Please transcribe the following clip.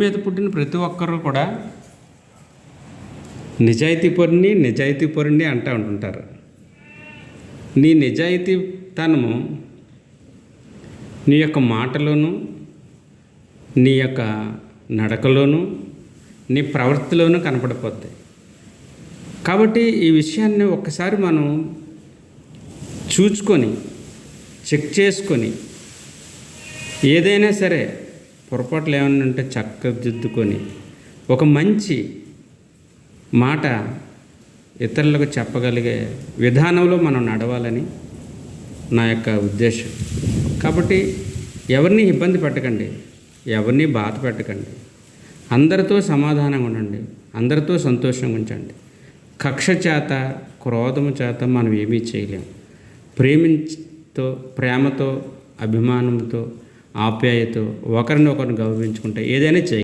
మీద పుట్టిన ప్రతి ఒక్కరు కూడా నిజాయితీపరుణ్ణి అంటూ ఉంటుంటారు. నీ నిజాయితీతనము నీ యొక్క మాటలోను, నీ యొక్క నడకలోను, నీ ప్రవృత్తిలోనూ కనపడిపోతాయి. కాబట్టి ఈ విషయాన్ని ఒక్కసారి మనం చూసుకొని చెక్ చేసుకొని ఏదైనా సరే పొరపాట్లు ఏమైనా ఉంటే చక్కదిద్దుకొని ఒక మంచి మాట ఇతరులకు చెప్పగలిగే విధానంలో మనం నడవాలని నా యొక్క ఉద్దేశం. కాబట్టి ఎవరిని ఇబ్బంది పెట్టకండి, ఎవరిని బాధ పెట్టకండి, అందరితో సమాధానంగా ఉండండి, అందరితో సంతోషంగా ఉంచండి. కక్ష చేత, క్రోధము చేత మనం ఏమీ చేయలేము. ప్రేమతో, అభిమానంతో, ఆప్యాయతో ఒకరిని గౌరవించుకుంటే ఏదైనా చేయ